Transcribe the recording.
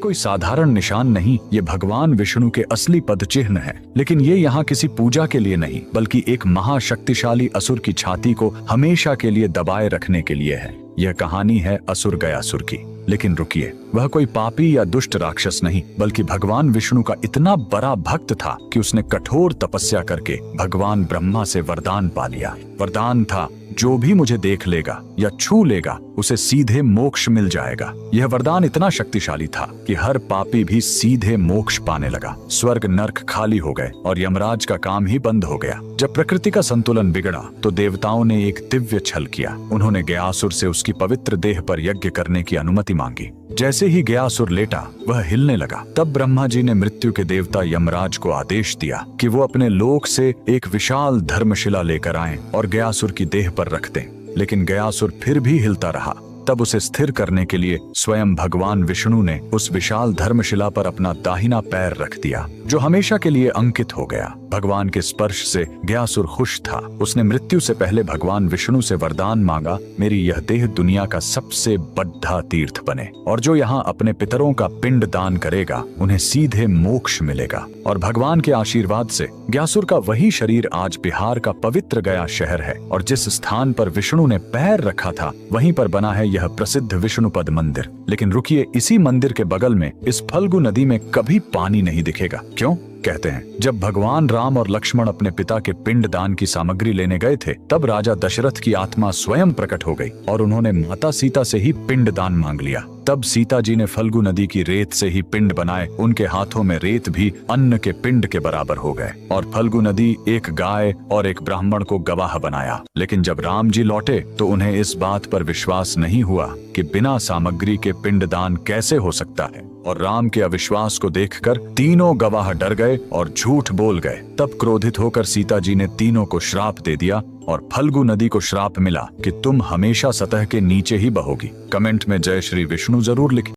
कोई साधारण निशान नहीं, ये भगवान विष्णु के असली पद चिन्ह है। लेकिन ये यहाँ किसी पूजा के लिए नहीं, बल्कि एक महाशक्तिशाली असुर की छाती को हमेशा के लिए दबाए रखने के लिए है। यह कहानी है असुर गयासुर की। लेकिन रुकिए, वह कोई पापी या दुष्ट राक्षस नहीं, बल्कि भगवान विष्णु का इतना बड़ा भक्त था कि उसने कठोर तपस्या करके भगवान ब्रह्मा से वरदान पा लिया। वरदान था, जो भी मुझे देख लेगा या छू लेगा उसे सीधे मोक्ष मिल जाएगा। यह वरदान इतना शक्तिशाली था कि हर पापी भी सीधे मोक्ष पाने लगा। स्वर्ग नर्क खाली हो गए और यमराज का काम ही बंद हो गया। जब प्रकृति का संतुलन बिगड़ा तो देवताओं ने एक दिव्य छल किया। उन्होंने गयासुर से उसकी पवित्र देह पर यज्ञ करने की अनुमति मांगी। जैसे ही गयासुर लेटा, वह हिलने लगा। तब ब्रह्मा जी ने मृत्यु के देवता यमराज को आदेश दिया कि वो अपने लोक से एक विशाल धर्मशिला लेकर आएं और गयासुर की देह पर रख दें। लेकिन गयासुर फिर भी हिलता रहा। तब उसे स्थिर करने के लिए स्वयं भगवान विष्णु ने उस विशाल धर्मशिला पर अपना दाहिना पैर रख दिया, जो हमेशा के लिए अंकित हो गया। भगवान के स्पर्श से गयासुर खुश था। उसने मृत्यु से पहले भगवान विष्णु से वरदान मांगा, मेरी यह देह दुनिया का सबसे बड़ा तीर्थ बने, और जो यहाँ अपने पितरों का पिंड दान करेगा उन्हें सीधे मोक्ष मिलेगा। और भगवान के आशीर्वाद से गयासुर का वही शरीर आज बिहार का पवित्र गया शहर है। और जिस स्थान पर विष्णु ने पैर रखा था, वहीं पर बना है यह प्रसिद्ध विष्णुपद मंदिर। लेकिन रुकिए, इसी मंदिर के बगल में इस फल्गु नदी में कभी पानी नहीं दिखेगा। क्यों? कहते हैं, जब भगवान राम और लक्ष्मण अपने पिता के पिंड दान की सामग्री लेने गए थे, तब राजा दशरथ की आत्मा स्वयं प्रकट हो गई और उन्होंने माता सीता से ही पिंड दान मांग लिया। तब सीता जी ने फल्गु नदी की रेत से ही पिंड बनाए। उनके हाथों में रेत भी अन्न के पिंड के बराबर हो गए। और फल्गु नदी एक गाय और एक ब्राह्मण को गवाह बनाया। लेकिन जब राम जी लौटे तो उन्हें इस बात पर विश्वास नहीं हुआ कि बिना सामग्री के पिंड दान कैसे हो सकता है। और राम के अविश्वास को देखकर तीनों गवाह डर गए और झूठ बोल गए। तब क्रोधित होकर सीता जी ने तीनों को श्राप दे दिया और फल्गु नदी को श्राप मिला कि तुम हमेशा सतह के नीचे ही बहोगी। कमेंट में जय श्री विष्णु जरूर लिखें।